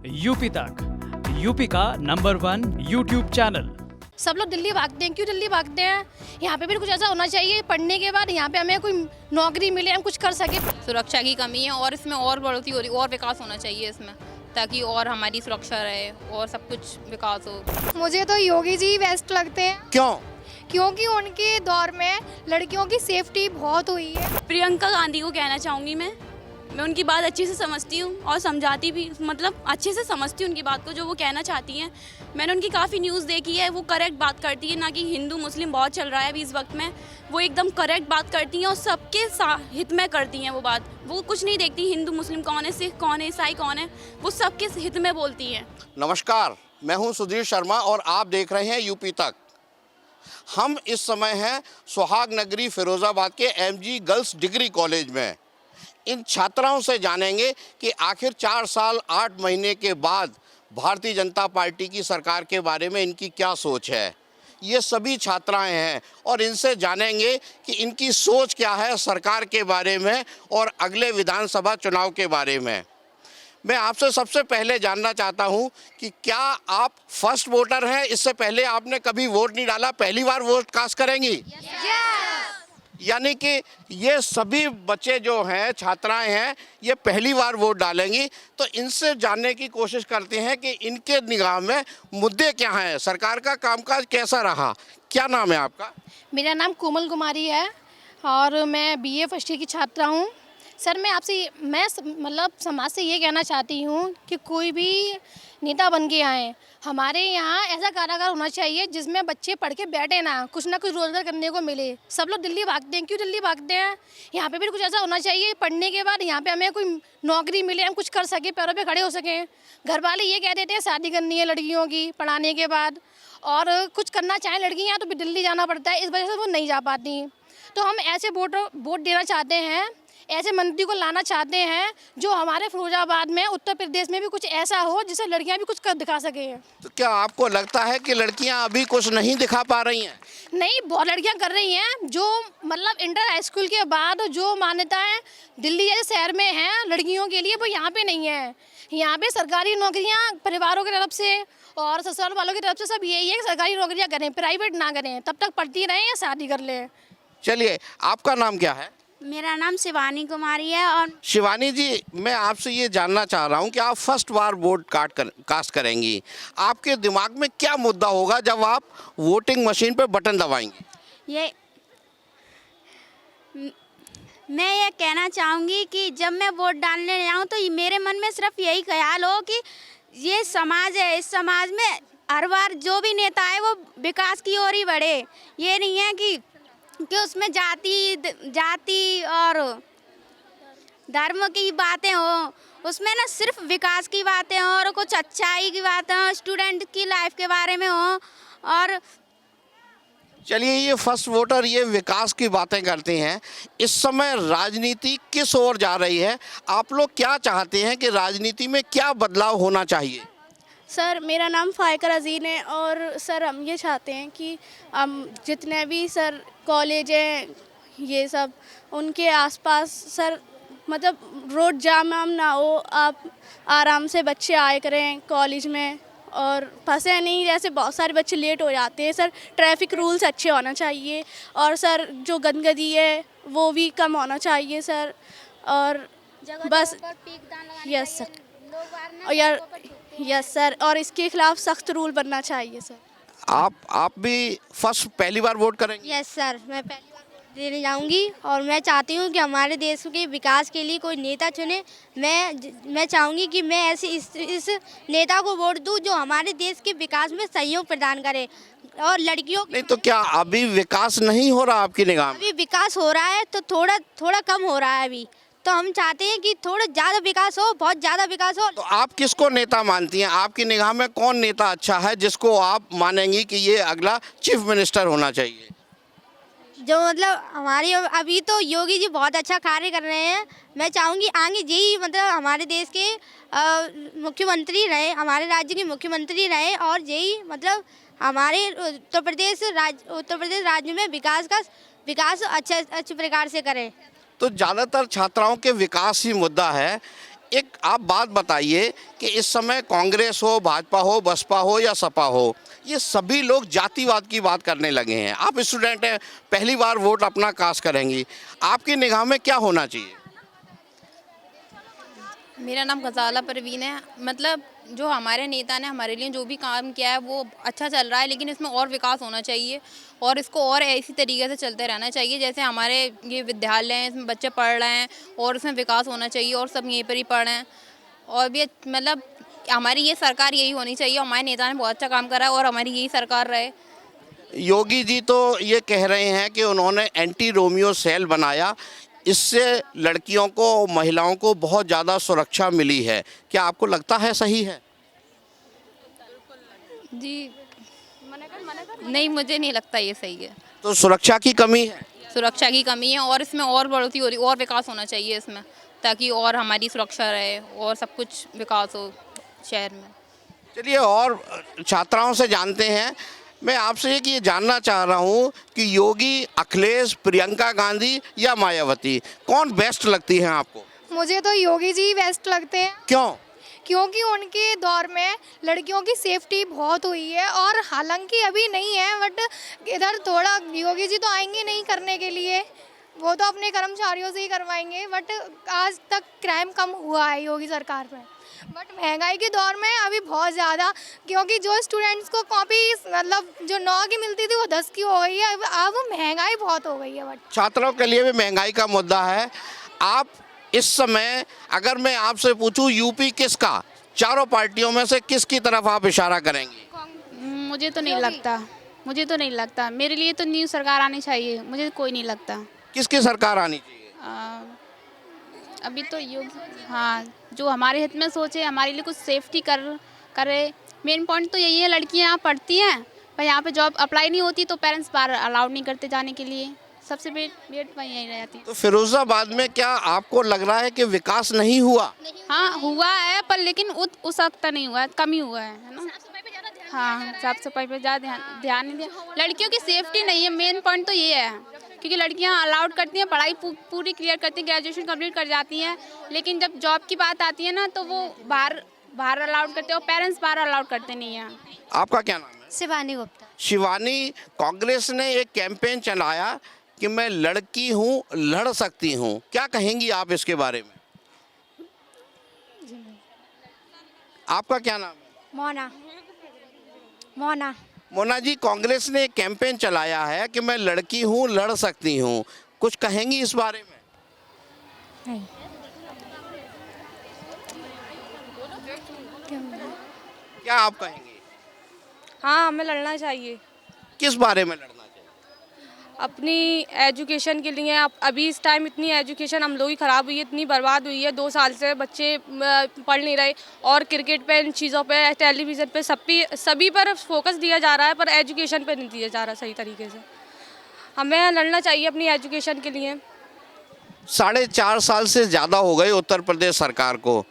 UP तक, UP का number 1 YouTube channel. सब लोग दिल्ली भागते हैं, क्यों दिल्ली भागते हैं? यहाँ पे भी कुछ ऐसा होना चाहिए, पढ़ने के बाद यहाँ पे हमें कोई नौकरी मिले, हम कुछ कर सके। सुरक्षा की कमी है और इसमें और बढ़ोतरी हो रही, और विकास होना चाहिए इसमें, ताकि और हमारी सुरक्षा रहे और सब कुछ विकास हो। मुझे तो योगी जी बेस्ट लगते हैं। क्यों? क्योंकि उनके दौर में लड़कियों की सेफ्टी बहुत हुई है। प्रियंका गांधी को कहना चाहूँगी मैं उनकी बात अच्छे से समझती हूँ और समझाती भी, मतलब अच्छे से समझती हूँ उनकी बात को, जो वो कहना चाहती हैं। मैंने उनकी काफ़ी न्यूज़ देखी है, वो करेक्ट बात करती है, ना कि हिंदू मुस्लिम बहुत चल रहा है अभी इस वक्त में। वो एकदम करेक्ट बात करती हैं और सबके हित में करती हैं वो बात। वो कुछ नहीं देखती हिंदू मुस्लिम कौन है, सिख कौन है, ईसाई कौन है, वो सबके हित में बोलती हैं। नमस्कार, मैं हूं सुधीर शर्मा और आप देख रहे हैं यूपी तक। हम इस समय हैं सुहाग नगरी फिरोजाबाद के एमजी गर्ल्स डिग्री कॉलेज में। इन छात्राओं से जानेंगे कि आखिर 4 साल 8 महीने के बाद भारतीय जनता पार्टी की सरकार के बारे में इनकी क्या सोच है। ये सभी छात्राएं हैं और इनसे जानेंगे कि इनकी सोच क्या है सरकार के बारे में और अगले विधानसभा चुनाव के बारे में। मैं आपसे सबसे पहले जानना चाहता हूं कि क्या आप फर्स्ट वोटर हैं? इससे पहले आपने कभी वोट नहीं डाला, पहली बार वोट कास्ट करेंगी? यानी कि ये सभी बच्चे जो हैं, छात्राएं हैं, ये पहली बार वोट डालेंगी। तो इनसे जानने की कोशिश करते हैं कि इनके निगाह में मुद्दे क्या हैं, सरकार का कामकाज कैसा रहा। क्या नाम है आपका? मेरा नाम कोमल कुमारी है और मैं बीए फर्स्ट ईयर की छात्रा हूँ। सर मैं आपसे मतलब समाज से ये कहना चाहती हूँ कि कोई भी नेता बन के आए, हमारे यहाँ ऐसा कारागार होना चाहिए जिसमें बच्चे पढ़ के बैठे ना कुछ रोज़गार करने को मिले। सब लोग दिल्ली भागते हैं, क्यों दिल्ली भागते हैं? यहाँ पे भी कुछ ऐसा होना चाहिए, पढ़ने के बाद यहाँ पे हमें कोई नौकरी मिले, हम कुछ कर सके, पैरों पे खड़े हो सकें। घर वाले ये कह देते हैं शादी करनी है लड़कियों की पढ़ाने के बाद, और कुछ करना चाहें लड़कियाँ तो दिल्ली जाना पड़ता है, इस वजह से वो नहीं जा पाती। तो हम ऐसे वोट देना चाहते हैं, ऐसे मंत्री को लाना चाहते हैं जो हमारे फिरोजाबाद में, उत्तर प्रदेश में भी कुछ ऐसा हो जिससे लड़कियां भी कुछ कर दिखा सकें। तो क्या आपको लगता है कि लड़कियां अभी कुछ नहीं दिखा पा रही हैं? नहीं, बहुत लड़कियां कर रही हैं। जो मतलब इंटर हाई स्कूल के बाद जो मान्यताएं दिल्ली जैसे शहर में हैं लड़कियों के लिए, वो यहाँ पे नहीं है। यहाँ पे सरकारी नौकरियाँ परिवारों की तरफ से और ससुराल वालों की तरफ से सब यही है कि सरकारी नौकरियाँ करें, प्राइवेट ना करें, तब तक पढ़ती रहें या शादी कर लें। चलिए, आपका नाम क्या है? मेरा नाम शिवानी कुमारी है। और शिवानी जी, मैं आपसे ये जानना चाह रहा हूँ कि आप फर्स्ट बार वोट कास्ट करेंगी, आपके दिमाग में क्या मुद्दा होगा जब आप वोटिंग मशीन पे बटन दबाएंगी? मैं ये कहना चाहूँगी कि जब मैं वोट डालने जाऊँ तो मेरे मन में सिर्फ यही ख्याल हो कि ये समाज है, इस समाज में हर बार जो भी नेता है वो विकास की ओर ही बढ़े। ये नहीं है कि उसमें जाति और धर्म की बातें हो, उसमें ना सिर्फ विकास की बातें हो और कुछ अच्छाई की बातें हो, स्टूडेंट की लाइफ के बारे में हो। और चलिए, ये फर्स्ट वोटर ये विकास की बातें करते हैं। इस समय राजनीति किस ओर जा रही है? आप लोग क्या चाहते हैं कि राजनीति में क्या बदलाव होना चाहिए? सर मेरा नाम फ़ाइकर अज़ीन है और सर हम ये चाहते हैं कि हम जितने भी सर कॉलेज हैं ये सब, उनके आसपास सर मतलब रोड जाम ना हो, आप आराम से बच्चे आए करें कॉलेज में और फंसे नहीं। जैसे बहुत सारे बच्चे लेट हो जाते हैं सर, ट्रैफिक रूल्स अच्छे होना चाहिए और सर जो गंदगी है वो भी कम होना चाहिए सर। और बस यस सर, यार यस सर, और इसके खिलाफ सख्त रूल बनना चाहिए सर। आप भी पहली बार वोट करेंगे? यस सर, मैं पहली बार देने जाऊंगी और मैं चाहती हूं कि हमारे देश के विकास के लिए कोई नेता चुने। मैं चाहूंगी कि मैं ऐसे इस नेता को वोट दूं जो हमारे देश के विकास में सहयोग प्रदान करे। और लड़कियों नहीं तो क्या अभी विकास नहीं हो रहा आपकी निगाह में? अभी विकास हो रहा है तो थोड़ा कम हो रहा है अभी, तो हम चाहते हैं कि थोड़ा ज़्यादा विकास हो, बहुत ज़्यादा विकास हो। तो आप किसको नेता मानती हैं? आपकी निगाह में कौन नेता अच्छा है जिसको आप मानेंगी कि ये अगला चीफ मिनिस्टर होना चाहिए? जो मतलब हमारी अभी तो योगी जी बहुत अच्छा कार्य कर रहे हैं। मैं चाहूँगी आगे यही मतलब हमारे देश के मुख्यमंत्री रहे, हमारे राज्य के मुख्यमंत्री रहे और यही मतलब हमारे उत्तर प्रदेश राज्य में विकास अच्छे प्रकार से करें। तो ज़्यादातर छात्राओं के विकास ही मुद्दा है। एक आप बात बताइए कि इस समय कांग्रेस हो, भाजपा हो, बसपा हो या सपा हो, ये सभी लोग जातिवाद की बात करने लगे हैं। आप स्टूडेंट हैं, पहली बार वोट अपना कास्ट करेंगी, आपकी निगाह में क्या होना चाहिए? मेरा नाम गजाला परवीन है। मतलब जो हमारे नेता ने हमारे लिए जो भी काम किया है वो अच्छा चल रहा है, लेकिन इसमें और विकास होना चाहिए और इसको और इसी तरीके से चलते रहना चाहिए। जैसे हमारे ये विद्यालय हैं, इसमें बच्चे पढ़ रहे हैं और इसमें विकास होना चाहिए और सब यहीं पर ही पढ़ रहे हैं। और भी मतलब हमारी ये सरकार यही होनी चाहिए। हमारे नेता ने बहुत अच्छा काम करा है और हमारी यही सरकार रहे। योगी जी तो ये कह रहे हैं कि उन्होंने एंटी रोमियो सेल बनाया, इससे लड़कियों को, महिलाओं को बहुत ज़्यादा सुरक्षा मिली है। क्या आपको लगता है सही है? जी नहीं, मुझे नहीं लगता ये सही है। तो सुरक्षा की कमी है। सुरक्षा की कमी है और इसमें और बढ़ोतरी हो रही, और विकास होना चाहिए इसमें, ताकि और हमारी सुरक्षा रहे और सब कुछ विकास हो शहर में। चलिए और छात्राओं से जानते हैं। मैं आपसे ये जानना चाह रहा हूँ कि योगी, अखिलेश, प्रियंका गांधी या मायावती, कौन बेस्ट लगती हैं आपको? मुझे तो योगी जी बेस्ट लगते हैं, क्यों? क्योंकि उनके दौर में लड़कियों की सेफ्टी बहुत हुई है। और हालांकि अभी नहीं है, बट इधर थोड़ा योगी जी तो आएंगे नहीं करने के लिए, वो तो अपने कर्मचारियों से ही करवाएंगे। बट आज तक क्राइम कम हुआ है योगी सरकार में। बट महंगाई के दौर में अभी बहुत ज़्यादा, क्योंकि जो स्टूडेंट्स को कॉपी मतलब जो 9 की मिलती थी वो 10 की हो गई है। अब महंगाई बहुत हो गई है। बट छात्रों के लिए भी महंगाई का मुद्दा है। आप इस समय अगर मैं आपसे पूछूं यूपी किसका, चारों पार्टियों में से किसकी तरफ आप इशारा करेंगी? मुझे तो नहीं लगता। मेरे लिए तो न्यू सरकार आनी चाहिए, मुझे कोई नहीं लगता। किसकी सरकार आनी चाहिए? अभी तो हाँ, जो हमारे हित में सोचे, हमारे लिए कुछ सेफ्टी करे। मेन पॉइंट तो यही है, लड़कियां यहाँ पढ़ती हैं पर यहाँ पे जॉब अप्लाई नहीं होती तो पेरेंट्स बाहर अलाउड नहीं करते जाने के लिए। सबसे बेट वही यही रह जाती। तो फिरोजाबाद में क्या आपको लग रहा है कि विकास नहीं हुआ? हाँ हुआ है, पर लेकिन उस हद तक नहीं हुआ है, कम ही हुआ है ना। हाँ, साफ सफाई पे ज़्यादा ध्यान नहीं दिया। लड़कियों की सेफ्टी नहीं है, मेन पॉइंट तो ये है, क्योंकि लड़कियां अलाउड करती हैं, पढ़ाई पूरी क्लियर करती हैं, ग्रेजुएशन कंप्लीट कर जाती हैं, लेकिन जब जॉब की बात आती है ना तो वो बाहर अलाउड करते हैं और पेरेंट्स बाहर अलाउड करते नहीं हैं। आपका क्या नाम है? शिवानी गुप्ता। शिवानी, कांग्रेस ने एक कैंपेन चलाया कि मैं लड़की हूँ, लड़ सकती हूँ, क्या कहेंगी आप इसके बारे में? आपका क्या नाम है? मोना। मोना जी, कांग्रेस ने एक कैंपेन चलाया है कि मैं लड़की हूँ, लड़ सकती हूँ, कुछ कहेंगी इस बारे में? नहीं। क्या आप कहेंगे? हाँ, हमें लड़ना चाहिए। किस बारे में लड़ना चाहिए? अपनी एजुकेशन के लिए। अभी इस टाइम इतनी एजुकेशन हम लोग ही ख़राब हुई है, इतनी बर्बाद हुई है। 2 साल से बच्चे पढ़ नहीं रहे और क्रिकेट पे, इन चीज़ों पे, टेलीविज़न पे, सभी पर फोकस दिया जा रहा है, पर एजुकेशन पे नहीं दिया जा रहा सही तरीके से। हमें लड़ना चाहिए अपनी एजुकेशन के लिए। 4.5 साल से ज़्यादा हो गए उत्तर प्रदेश सरकार को,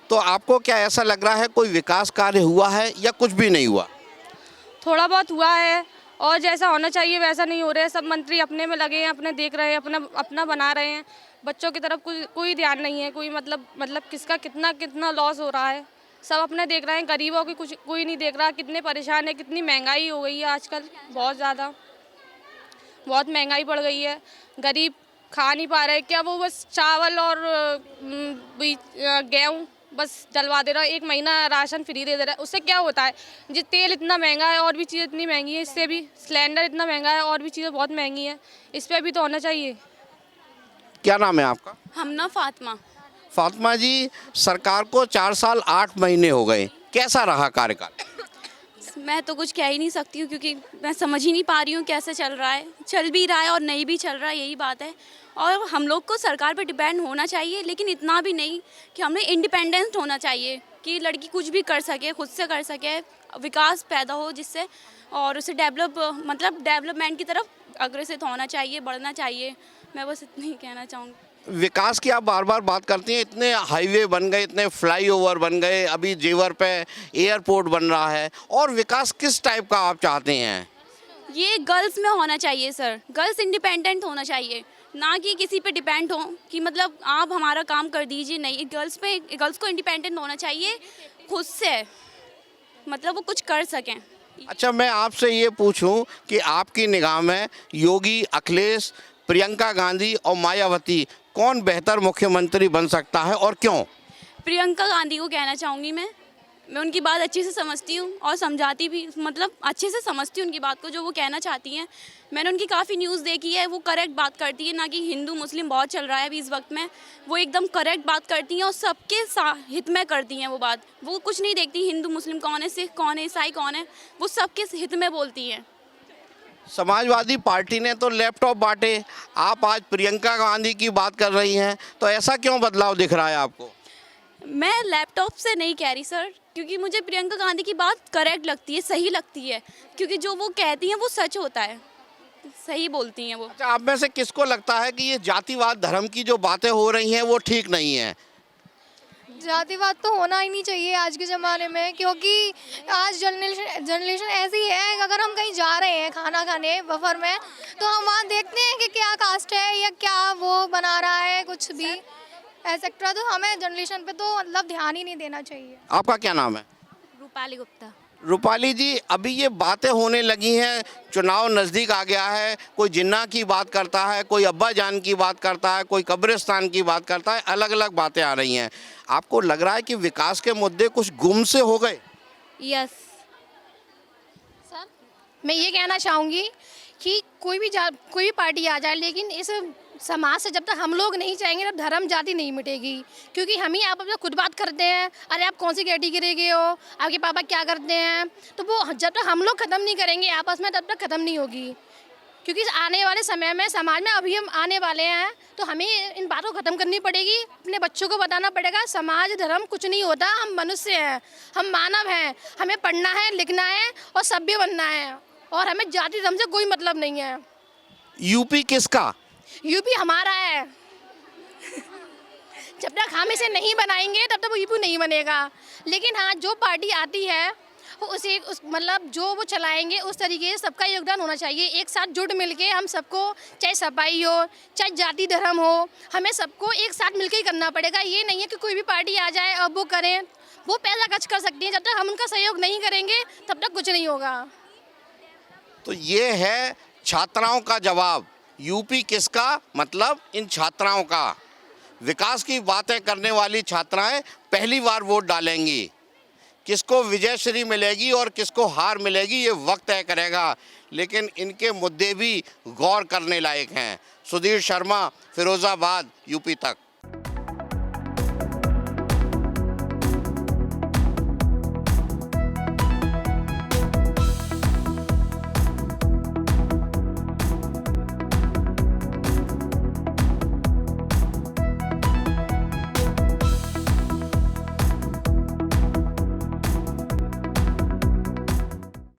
तो आपको क्या ऐसा लग रहा है कोई विकास कार्य हुआ है या कुछ भी नहीं हुआ? थोड़ा बहुत हुआ है और जैसा होना चाहिए वैसा नहीं हो रहा है। सब मंत्री अपने में लगे हैं, अपने देख रहे हैं, अपना बना रहे हैं। बच्चों की तरफ कोई ध्यान नहीं है। कोई मतलब किसका कितना लॉस हो रहा है, सब अपने देख रहे हैं। गरीबों की कुछ कोई नहीं देख रहा। कितने परेशान है, कितनी महंगाई हो गई है आजकल, बहुत महंगाई बढ़ गई है। गरीब खा नहीं पा रहे, क्या वो बस चावल और गेहूँ बस डलवा दे रहा है, 1 महीना राशन फ्री दे रहा है। उससे क्या होता है, जो तेल इतना महंगा है और भी चीज़ें इतनी महंगी है, इससे भी सिलेंडर इतना महंगा है और भी चीज़ें बहुत महंगी है, इस पर भी तो होना चाहिए। क्या नाम है आपका? हमना फातिमा। फातिमा जी, सरकार को 4 साल 8 महीने हो गए, कैसा रहा कार्यकाल? मैं तो कुछ कह ही नहीं सकती हूँ, क्योंकि मैं समझ ही नहीं पा रही हूँ कैसे चल रहा है। चल भी रहा है और नहीं भी चल रहा है, यही बात है। और हम लोग को सरकार पर डिपेंड होना चाहिए, लेकिन इतना भी नहीं कि हमें इंडिपेंडेंट होना चाहिए कि लड़की कुछ भी कर सके, खुद से कर सके, विकास पैदा हो जिससे, और उसे डेवलपमेंट की तरफ अग्रसर होना चाहिए, बढ़ना चाहिए। मैं बस इतना ही कहना चाहूँगी। विकास की आप बार बार बात करती हैं, इतने हाईवे बन गए, इतने फ्लाईओवर बन गए, अभी जेवर पे एयरपोर्ट बन रहा है, और विकास किस टाइप का आप चाहते हैं? ये गर्ल्स में होना चाहिए सर, गर्ल्स इंडिपेंडेंट होना चाहिए, ना कि किसी पे डिपेंड हो कि मतलब आप हमारा काम कर दीजिए। नहीं, गर्ल्स को इंडिपेंडेंट होना चाहिए खुद से, मतलब वो कुछ कर सकें। अच्छा, मैं आपसे ये पूछूं कि आपकी निगाह में योगी, अखिलेश, प्रियंका गांधी और मायावती कौन बेहतर मुख्यमंत्री बन सकता है और क्यों? प्रियंका गांधी को कहना चाहूँगी मैं उनकी बात अच्छे से समझती हूँ और समझाती भी, मतलब अच्छे से समझती हूँ उनकी बात को, जो वो कहना चाहती हैं। मैंने उनकी काफ़ी न्यूज़ देखी है, वो करेक्ट बात करती है, ना कि हिंदू मुस्लिम बहुत चल रहा है अभी इस वक्त में। वो एकदम करेक्ट बात करती हैं और सबके हित में करती हैं वो बात। वो कुछ नहीं देखती हिंदू मुस्लिम कौन है, सिख कौन है, ईसाई कौन है, वो सबके हित में बोलती हैं। समाजवादी पार्टी ने तो लैपटॉप बांटे, आप आज प्रियंका गांधी की बात कर रही हैं, तो ऐसा क्यों बदलाव दिख रहा है आपको? मैं लैपटॉप से नहीं कह रही सर, क्योंकि मुझे प्रियंका गांधी की बात करेक्ट लगती है, सही लगती है, क्योंकि जो वो कहती हैं वो सच होता है, सही बोलती हैं वो। अच्छा, आप में से किसको लगता है कि ये जातिवाद धर्म की जो बातें हो रही हैं वो ठीक नहीं है? जातिवाद तो होना ही नहीं चाहिए आज के ज़माने में, क्योंकि आज जनरेशन ऐसी है, अगर हम कहीं जा रहे हैं खाना खाने बफर में, तो हम वहाँ देखते हैं कि क्या कास्ट है या क्या वो बना रहा है, कुछ भी एक्सेट्रा। तो हमें जनरेशन पे तो मतलब ध्यान ही नहीं देना चाहिए। आपका क्या नाम है? रूपाली गुप्ता। रूपाली जी, अभी ये बातें होने लगी हैं, चुनाव नज़दीक आ गया है, कोई जिन्ना की बात करता है, कोई अब्बा जान की बात करता है, कोई कब्रिस्तान की बात करता है, अलग अलग बातें आ रही हैं। आपको लग रहा है कि विकास के मुद्दे कुछ गुम से हो गए? यस सर, मैं ये कहना चाहूँगी कि कोई भी पार्टी आ जाए, लेकिन इस समाज से जब तक हम लोग नहीं चाहेंगे तब धर्म जाति नहीं मिटेगी। क्योंकि हम ही आप खुद बात करते हैं, अरे आप कौन सी कैटेगरी के हो, आपके पापा क्या करते हैं, तो वो जब तक हम लोग ख़त्म नहीं करेंगे आपस में तब तक ख़त्म नहीं होगी। क्योंकि आने वाले समय में समाज में अभी हम आने वाले हैं, तो हमें इन बातों को ख़त्म करनी पड़ेगी। अपने बच्चों को बताना पड़ेगा समाज धर्म कुछ नहीं होता, हम मनुष्य हैं, हम मानव हैं, हमें पढ़ना है, लिखना है और सभ्य बनना है, और हमें जाति धर्म से कोई मतलब नहीं है। यूपी किसका? यूपी हमारा है। जब तक हम इसे नहीं बनाएंगे तब तक वो यूपी नहीं बनेगा। लेकिन हाँ, जो पार्टी आती है उस मतलब जो वो चलाएंगे उस तरीके से सबका योगदान होना चाहिए। एक साथ जुट मिलके हम सबको, चाहे सफाई हो चाहे जाति धर्म हो, हमें सबको एक साथ मिलके ही करना पड़ेगा। ये नहीं है कि कोई भी पार्टी आ जाए और वो करें, वो पैसा खर्च कर सकती है, जब तक हम उनका सहयोग नहीं करेंगे तब तक कुछ नहीं होगा। तो ये है छात्राओं का जवाब। यूपी किसका? मतलब इन छात्राओं का। विकास की बातें करने वाली छात्राएं पहली बार वोट डालेंगी। किसको विजयश्री मिलेगी और किसको हार मिलेगी ये वक्त तय करेगा, लेकिन इनके मुद्दे भी गौर करने लायक हैं। सुधीर शर्मा, फिरोजाबाद, यूपी तक।